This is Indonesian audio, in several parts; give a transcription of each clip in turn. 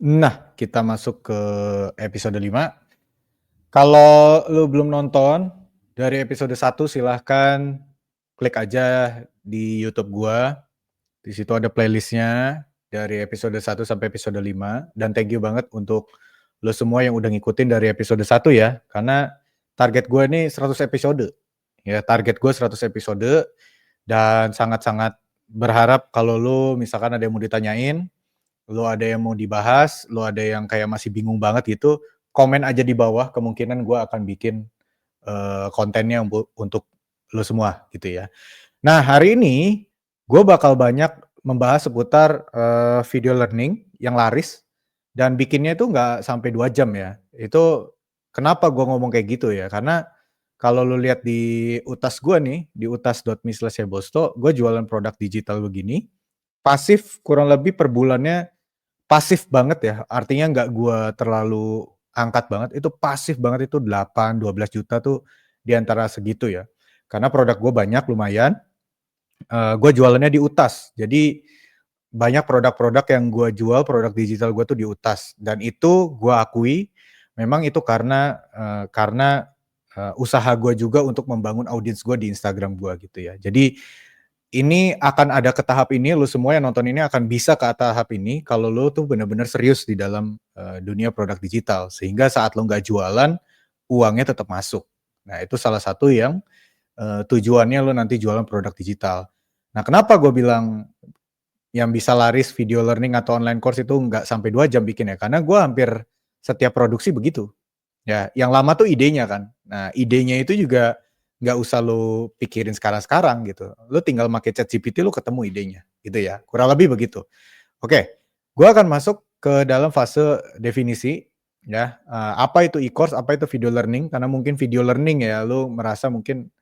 Nah, kita masuk ke episode 5. Kalau lu belum nonton dari episode 1 silahkan klik aja di YouTube gua. Di situ ada playlist-nya dari episode 1 sampai episode 5 dan thank you banget untuk lu semua yang udah ngikutin dari episode 1 ya. Karena target gua ini 100 episode. Ya, target gua 100 episode dan sangat-sangat berharap kalau lu misalkan ada yang mau ditanyain, lu ada yang mau dibahas, lu ada yang kayak masih bingung banget gitu, komen aja di bawah, kemungkinan gua akan bikin, kontennya untuk lu semua gitu ya. Nah, hari ini gue bakal banyak membahas seputar, video learning yang laris dan bikinnya itu nggak sampai 2 jam ya. Itu kenapa gue ngomong kayak gitu ya, karena kalau lu lihat di utas gue nih, di utas.me/hebosto, gue jualan produk digital begini, pasif kurang lebih per bulannya pasif banget ya, artinya nggak gua terlalu angkat banget, itu pasif banget itu 8, 12 juta tuh di antara segitu ya. Karena produk gua banyak lumayan, gua jualannya di UTAS. Jadi banyak produk-produk yang gua jual, produk digital gua tuh di UTAS dan itu gua akui memang itu karena usaha gua juga untuk membangun audiens gua di Instagram gua gitu ya. Jadi ini akan ada ke tahap ini, lu semua yang nonton ini akan bisa ke tahap ini kalau lu tuh bener-bener serius di dalam, dunia produk digital. Sehingga saat lu nggak jualan, uangnya tetap masuk. Nah, itu salah satu yang, tujuannya lu nanti jualan produk digital. Nah, kenapa gue bilang yang bisa laris video learning atau online course itu nggak sampai 2 jam bikinnya, karena gue hampir setiap produksi begitu. Ya, yang lama tuh idenya kan. Nah, idenya itu juga nggak usah lu pikirin sekarang-sekarang gitu. Lu tinggal make ChatGPT lu ketemu idenya, gitu ya. Kurang lebih begitu. Oke, gua akan masuk ke dalam fase definisi ya, apa itu e-course, apa itu video learning, karena mungkin video learning ya lu merasa mungkin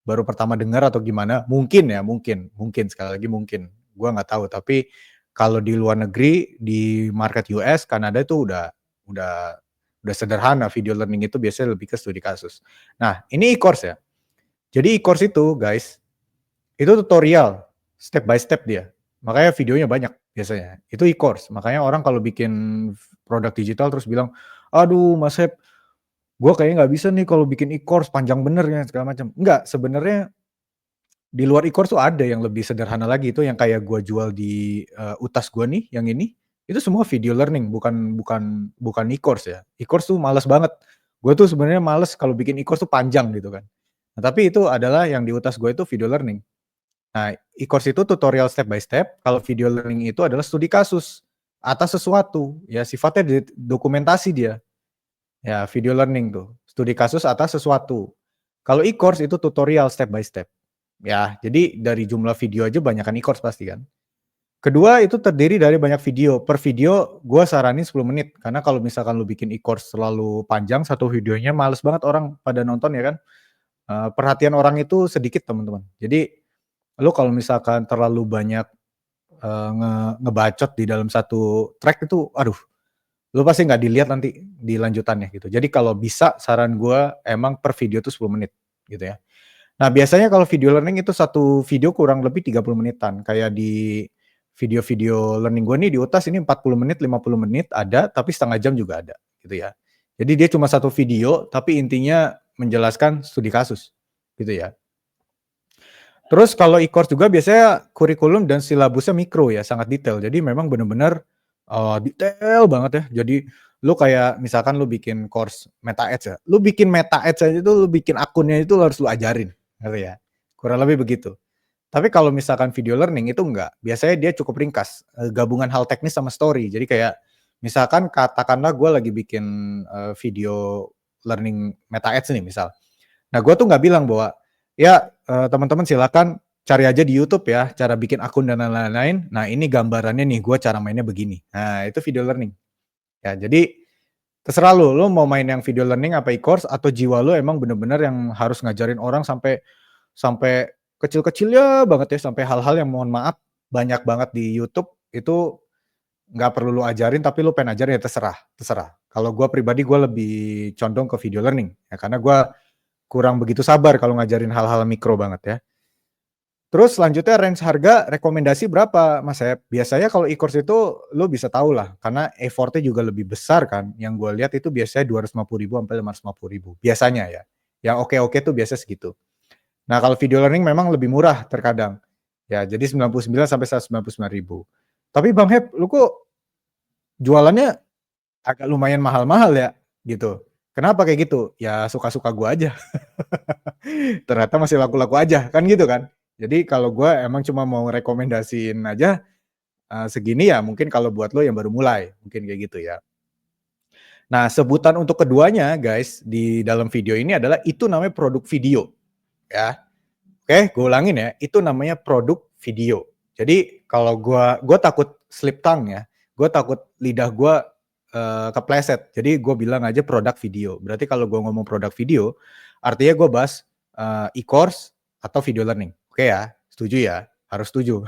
baru pertama dengar atau gimana, mungkin ya, mungkin sekali lagi mungkin, gua nggak tahu. Tapi kalau di luar negeri, di market US, Kanada itu udah udah sederhana, video learning itu biasanya lebih ke studi kasus. Nah, ini e-course ya. Jadi e-course itu guys, itu tutorial, step by step dia. Makanya videonya banyak biasanya. Itu e-course. Makanya orang kalau bikin produk digital terus bilang, "Aduh Mas Hep, gua kayaknya nggak bisa nih kalau bikin e-course, panjang bener ya," segala macam. Enggak, sebenarnya di luar e-course tuh ada yang lebih sederhana lagi, itu yang kayak gua jual di, UTAS gua nih, yang ini, itu semua video learning, bukan e-course ya. E-course tuh males banget. Gue tuh sebenarnya males kalau bikin e-course tuh panjang gitu kan. Nah, tapi itu adalah yang di UTAS gue itu video learning. Nah, e-course itu tutorial step by step, kalau video learning itu adalah studi kasus atas sesuatu, ya sifatnya dokumentasi dia. Ya, video learning tuh, studi kasus atas sesuatu. Kalau e-course itu tutorial step by step. Ya, jadi dari jumlah video aja banyakan e-course pasti kan. Kedua itu terdiri dari banyak video, per video gua saranin 10 menit, karena kalau misalkan lu bikin e-course terlalu panjang, satu videonya males banget orang pada nonton ya kan. Perhatian orang itu sedikit teman-teman. Jadi, lu kalau misalkan terlalu banyak, ngebacot di dalam satu track itu, aduh, lu pasti nggak dilihat nanti di lanjutannya gitu. Jadi kalau bisa saran gua emang per video tuh 10 menit gitu ya. Nah, biasanya kalau video learning itu satu video kurang lebih 30 menitan, kayak di video-video learning gue nih di UTAS ini 40 menit, 50 menit ada, tapi setengah jam juga ada, gitu ya. Jadi dia cuma satu video, tapi intinya menjelaskan studi kasus, gitu ya. Terus kalau e-course juga biasanya kurikulum dan silabusnya mikro ya, sangat detail. Jadi memang benar-benar, detail banget ya. Jadi lu kayak misalkan lu bikin course Meta Ads ya, lu bikin Meta Ads aja itu lu bikin akunnya itu harus lu ajarin, gitu ya. Kurang lebih begitu. Tapi kalau misalkan video learning itu enggak, biasanya dia cukup ringkas, gabungan hal teknis sama story. Jadi kayak misalkan katakanlah gue lagi bikin, video learning Meta Ads nih misal. Nah, gue tuh nggak bilang bahwa, "Ya, teman-teman silakan cari aja di YouTube ya, cara bikin akun dan lain-lain. Nah, ini gambarannya nih, gue cara mainnya begini." Nah, itu video learning. Ya, jadi terserah lu, lu mau main yang video learning apa e-course atau jiwa lu emang bener-bener yang harus ngajarin orang sampai sampai kecil-kecilnya banget ya, sampai hal-hal yang mohon maaf banyak banget di YouTube, itu nggak perlu lu ajarin, tapi lu pengen ajarin ya terserah terserah. Kalau gue pribadi gue lebih condong ke video learning, ya karena gue kurang begitu sabar kalau ngajarin hal-hal mikro banget ya. Terus selanjutnya range harga rekomendasi berapa, Mas Sep? Biasanya kalau e-course itu lu bisa tahu lah, karena effort-nya juga lebih besar kan. Yang gue lihat itu biasanya 250.000 sampai 550.000 biasanya ya. Yang oke-oke tuh biasa segitu. Nah, kalau video learning memang lebih murah terkadang. Ya, jadi 99 sampai 199.000. Tapi Bang Heb, lu kok jualannya agak lumayan mahal-mahal ya, gitu. Kenapa kayak gitu? Ya suka-suka gua aja. Ternyata masih laku-laku aja, kan gitu kan. Jadi kalau gua emang cuma mau rekomendasiin aja segini ya mungkin kalau buat lo yang baru mulai, mungkin kayak gitu ya. Nah, sebutan untuk keduanya guys di dalam video ini adalah itu namanya produk video ya. Oke, gue ulangin ya, itu namanya produk video. Jadi kalau gue takut slip tongue ya, gue takut lidah gue kepleset. Jadi gue bilang aja produk video. Berarti kalau gue ngomong produk video, artinya gue bahas e-course atau video learning. Oke ya, setuju ya? Harus setuju.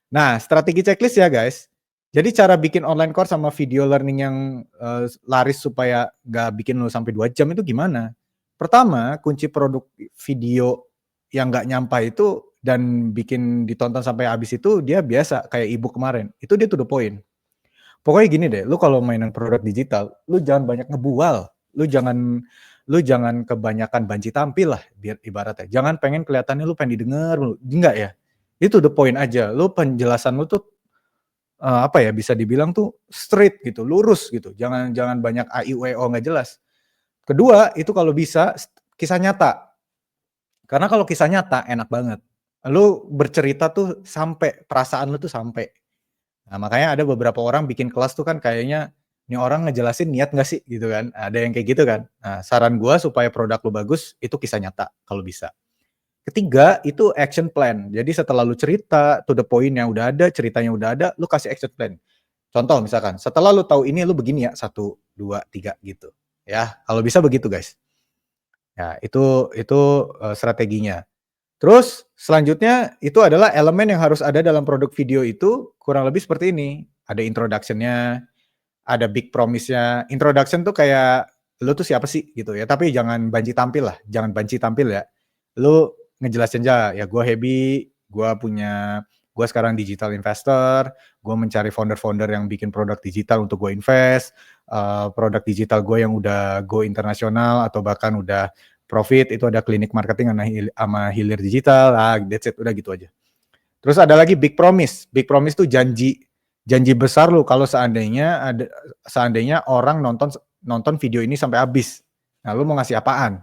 Nah, strategi checklist ya guys. Jadi cara bikin online course sama video learning yang laris supaya nggak bikin lo sampai 2 jam itu gimana? Pertama, kunci produk video yang nggak nyampai itu dan bikin ditonton sampai habis itu dia biasa kayak ebook kemarin. Itu dia to the point. Pokoknya gini deh, lu kalau mainan produk digital, lu jangan banyak ngebual. Lu jangan kebanyakan banci tampil lah biar ibaratnya. Jangan pengen kelihatannya lu pengen didengar, enggak ya. Itu the point aja. Lu penjelasan lu tuh apa ya bisa dibilang tuh straight gitu, lurus gitu. Jangan jangan banyak a i u e o nggak jelas. Kedua, itu kalau bisa kisah nyata. Karena kalau kisah nyata enak banget. Lu bercerita tuh sampai, perasaan lu tuh sampai. Nah, makanya ada beberapa orang bikin kelas tuh kan kayaknya, "Ini orang ngejelasin niat nggak sih?" Gitu kan. Ada yang kayak gitu kan. Nah, saran gua supaya produk lu bagus, itu kisah nyata kalau bisa. Ketiga, itu action plan. Jadi setelah lu cerita, to the point yang udah ada, ceritanya udah ada, lu kasih action plan. Contoh misalkan, setelah lu tahu ini lu begini ya, 1, 2, 3 gitu. Ya, kalau bisa begitu guys. Ya, itu strateginya. Terus selanjutnya itu adalah elemen yang harus ada dalam produk video itu kurang lebih seperti ini. Ada introduction-nya, ada big promise-nya. Introduction tuh kayak lu tuh siapa sih gitu ya. Tapi jangan banci tampil lah, jangan banci tampil ya. Lu ngejelasin aja ya gue Hebi, gue sekarang digital investor, gue mencari founder-founder yang bikin produk digital untuk gue invest, produk digital gue yang udah go internasional atau bahkan udah profit, itu ada klinik marketing sama hilir digital, that's it, udah gitu aja. Terus ada lagi big promise. Big promise tuh janji besar lu kalau seandainya orang nonton video ini sampai habis. Nah, lu mau ngasih apaan?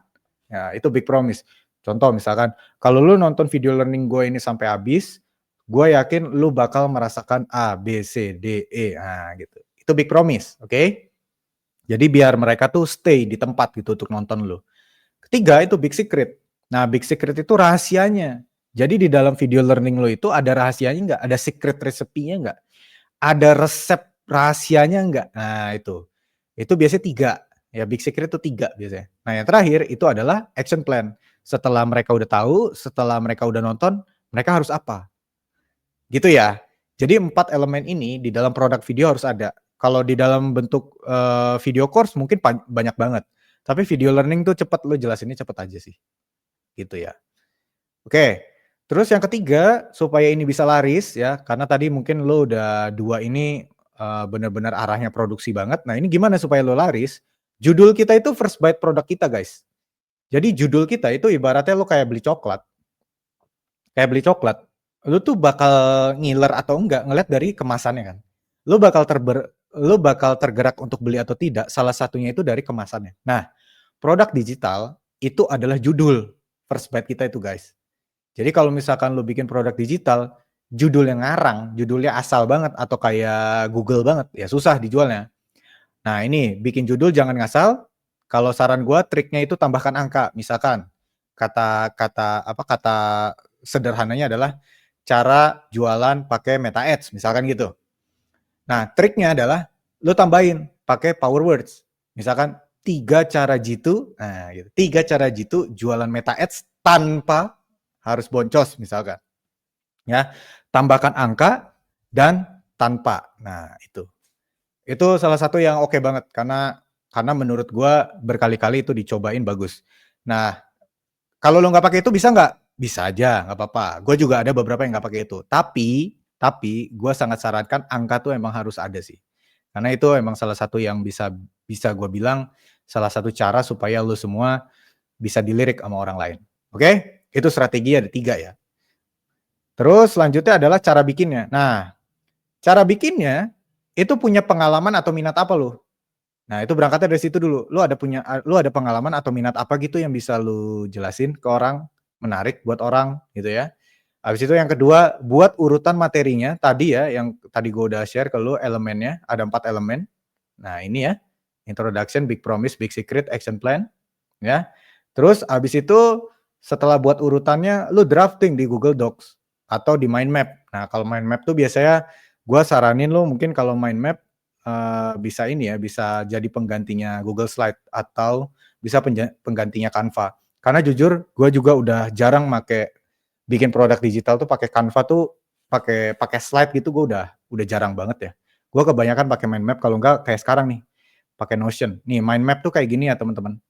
Ya, itu big promise. Contoh misalkan, kalau lu nonton video learning gue ini sampai habis, gue yakin lu bakal merasakan A, B, C, D, E. Nah, gitu. Itu big promise, oke? Jadi biar mereka tuh stay di tempat gitu untuk nonton lu. Ketiga itu big secret. Nah, big secret itu rahasianya. Jadi di dalam video learning lo itu ada rahasianya nggak? Ada secret resepinya nggak? Ada resep rahasianya nggak? Nah, itu. Itu biasanya 3. Ya, big secret itu 3 biasanya. Nah, yang terakhir itu adalah action plan. Setelah mereka udah tahu, setelah mereka udah nonton, mereka harus apa? Gitu ya. Jadi 4 elemen ini di dalam produk video harus ada. Kalau di dalam bentuk video course mungkin banyak banget. Tapi video learning tuh cepet, lo jelasinnya cepet aja sih. Gitu ya. Oke, terus yang ketiga supaya ini bisa laris ya, karena tadi mungkin lo udah 2 ini benar-benar arahnya produksi banget. Nah, ini gimana supaya lo laris? Judul kita itu first bite produk kita, guys. Jadi judul kita itu ibaratnya lo kayak beli coklat. Kayak beli coklat, lo tuh bakal ngiler atau enggak ngeliat dari kemasannya kan. Lo bakal tergerak untuk beli atau tidak, salah satunya itu dari kemasannya. Nah, produk digital itu adalah judul first bite kita itu, guys. Jadi kalau misalkan lo bikin produk digital, judul yang ngarang, judulnya asal banget atau kayak Google banget, ya susah dijualnya. Nah, ini bikin judul jangan ngasal. Kalau saran gue triknya itu tambahkan angka. Misalkan kata sederhananya adalah cara jualan pakai meta ads, misalkan gitu. Nah, triknya adalah lo tambahin pakai power words. Misalkan 3 cara jitu, nah gitu. 3 cara jitu jualan meta ads tanpa harus boncos misalkan. Ya, tambahkan angka dan tanpa. Nah, itu. Itu salah satu yang oke banget karena menurut gua berkali-kali itu dicobain bagus. Nah, kalau lo nggak pakai itu bisa nggak? Bisa aja, nggak apa-apa. Gue juga ada beberapa yang nggak pakai itu. Tapi gue sangat sarankan angka tuh emang harus ada sih. Karena itu emang salah satu yang bisa bisa gue bilang salah satu cara supaya lu semua bisa dilirik sama orang lain. Oke? Itu strategi ada 3 ya. Terus selanjutnya adalah cara bikinnya. Nah, cara bikinnya itu punya pengalaman atau minat apa lu? Nah, itu berangkatnya dari situ dulu. Lu ada pengalaman atau minat apa gitu yang bisa lu jelasin ke orang, menarik buat orang gitu ya. Habis itu yang kedua, buat urutan materinya tadi ya, yang tadi gue udah share ke lu elemennya, ada 4 elemen. Nah, ini ya, introduction, big promise, big secret, action plan, ya. Terus habis itu setelah buat urutannya, lu drafting di Google Docs atau di mind map. Nah, kalau mind map tuh biasanya gue saranin lu mungkin kalau mind map bisa ini ya, bisa jadi penggantinya Google Slide atau bisa penggantinya Canva. Karena jujur gue juga udah jarang bikin produk digital tuh pakai Canva tuh pakai slide gitu gue udah jarang banget ya. Gue kebanyakan pakai mind map kalau enggak kayak sekarang nih, pakai Notion. Nih mind map tuh kayak gini ya teman-teman.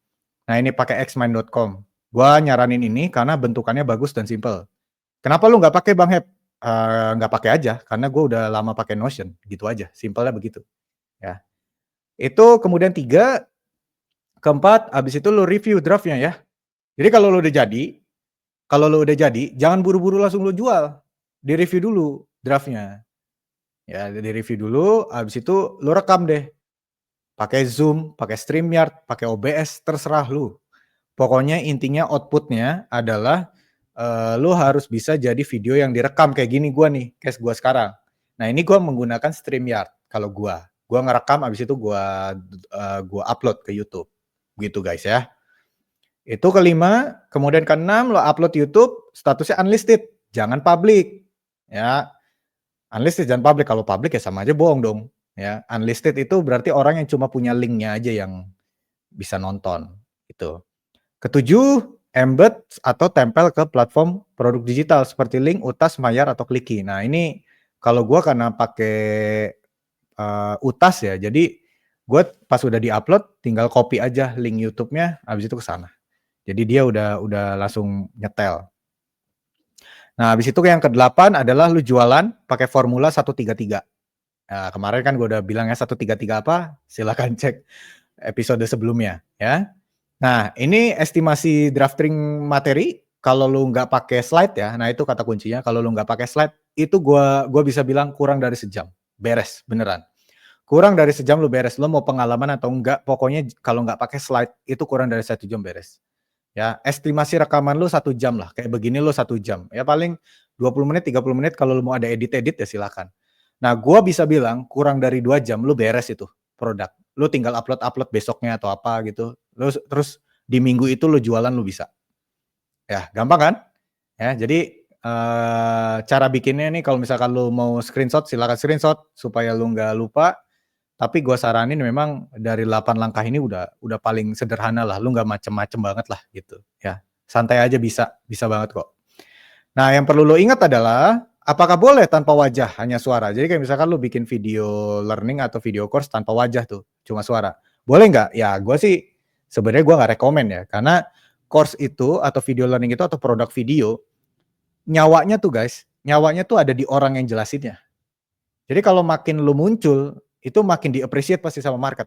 Nah ini pakai xmind.com. Gue nyaranin ini karena bentukannya bagus dan simple. Kenapa lu nggak pakai Bang Heb? Nggak pakai aja, karena gue udah lama pakai Notion, gitu aja, simpelnya begitu. Ya. Itu kemudian 3, keempat, habis itu lu review draftnya ya. Jadi kalau lu udah jadi, jangan buru-buru langsung lu jual. Di-review dulu draftnya. Ya, di-review dulu, habis itu lu rekam deh. Pakai Zoom, pakai StreamYard, pakai OBS, terserah lu. Pokoknya intinya outputnya adalah lu harus bisa jadi video yang direkam kayak gini gua nih, kayak gua sekarang. Nah, ini gua menggunakan StreamYard kalau gua. Gua ngerekam habis itu gua upload ke YouTube. Gitu guys ya. Itu kelima, kemudian keenam lo upload YouTube, statusnya unlisted, jangan public. Ya, unlisted jangan public. Kalau public ya sama aja bohong dong. Ya, unlisted itu berarti orang yang cuma punya linknya aja yang bisa nonton. Itu. Ketujuh, embed atau tempel ke platform produk digital seperti link, utas, mayar atau kliki. Nah ini kalau gue karena pakai utas ya, jadi gue pas udah diupload tinggal copy aja link YouTube-nya, habis itu ke sana. Jadi dia udah langsung nyetel. Nah, habis itu yang ke-8 adalah lu jualan pakai formula 133. Nah, kemarin kan gue udah bilang ya 133 apa? Silakan cek episode sebelumnya ya. Nah, ini estimasi drafting materi kalau lu nggak pakai slide ya. Nah, itu kata kuncinya. Kalau lu nggak pakai slide, itu gua bisa bilang kurang dari sejam. Beres, beneran. Kurang dari sejam lu beres. Lu mau pengalaman atau enggak, pokoknya kalau nggak pakai slide itu kurang dari 1 jam beres. Ya, estimasi rekaman lu 1 jam lah. Kayak begini lu 1 jam. Ya paling 20 menit, 30 menit kalau lu mau ada edit-edit ya silakan. Nah, gua bisa bilang kurang dari 2 jam lu beres itu produk. Lu tinggal upload besoknya atau apa gitu. Terus di minggu itu lu jualan lu bisa. Ya, gampang kan? Ya, jadi cara bikinnya nih kalau misalkan lu mau screenshot silakan screenshot supaya lu nggak lupa. Tapi gua saranin memang dari 8 langkah ini udah paling sederhana lah, lu nggak macem-macem banget lah gitu, ya. Santai aja bisa banget kok. Nah, yang perlu lo ingat adalah, apakah boleh tanpa wajah, hanya suara? Jadi kayak misalkan lo bikin video learning atau video course tanpa wajah tuh, cuma suara. Boleh nggak? Ya, gue sih sebenarnya gue nggak rekomen ya, karena course itu atau video learning itu atau produk video, nyawanya tuh guys, nyawanya tuh ada di orang yang jelasinnya. Jadi kalau makin lo muncul, itu makin di-appreciate pasti sama market.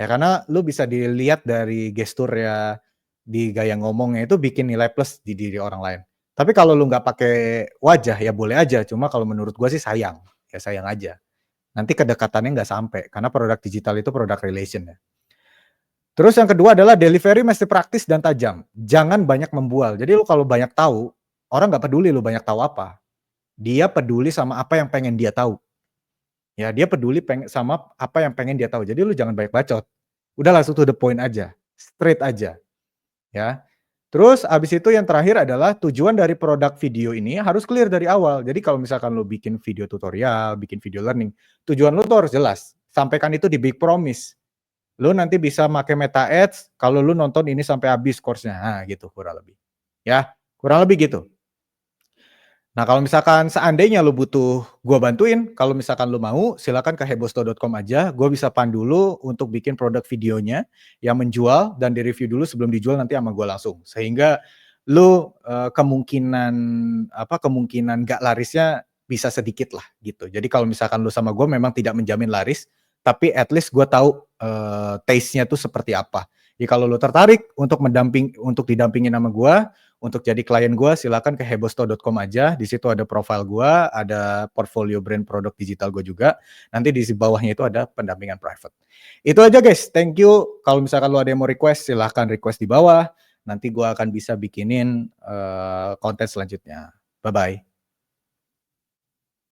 Ya karena lu bisa dilihat dari gestur ya, di gaya ngomongnya itu bikin nilai plus di diri orang lain. Tapi kalau lu nggak pakai wajah ya boleh aja, cuma kalau menurut gua sih sayang, ya sayang aja. Nanti kedekatannya nggak sampai, karena produk digital itu produk relation ya. Terus yang kedua adalah delivery mesti praktis dan tajam. Jangan banyak membual. Jadi lu kalau banyak tahu, orang nggak peduli lu banyak tahu apa. Dia peduli sama apa yang pengen dia tahu. Ya dia peduli sama apa yang pengen dia tahu. Jadi lu jangan banyak bacot. Udah langsung to the point aja, straight aja, ya. Terus abis itu yang terakhir adalah tujuan dari produk video ini harus clear dari awal. Jadi kalau misalkan lu bikin video tutorial, bikin video learning, tujuan lu tuh harus jelas. Sampaikan itu di big promise. Lu nanti bisa pakai meta ads kalau lu nonton ini sampai habis course-nya. Nah, gitu kurang lebih. Ya, kurang lebih gitu. Nah, kalau misalkan seandainya lu butuh gua bantuin, kalau misalkan lu mau silakan ke hebosto.com aja, gua bisa pandu lu untuk bikin produk videonya yang menjual dan di-review dulu sebelum dijual nanti sama gua langsung. Sehingga kemungkinan kemungkinan nggak larisnya bisa sedikit lah gitu. Jadi kalau misalkan lu sama gue memang tidak menjamin laris, tapi at least gue tahu, taste-nya tuh seperti apa. Ya kalau lu tertarik untuk didampingin sama gue, untuk jadi klien gue, silakan ke hebosto.com aja, di situ ada profile gue, ada portfolio brand produk digital gue juga, nanti di bawahnya itu ada pendampingan private. Itu aja guys, thank you. Kalau misalkan lu ada yang mau request, silahkan request di bawah. Nanti gue akan bisa bikinin konten selanjutnya. Bye-bye.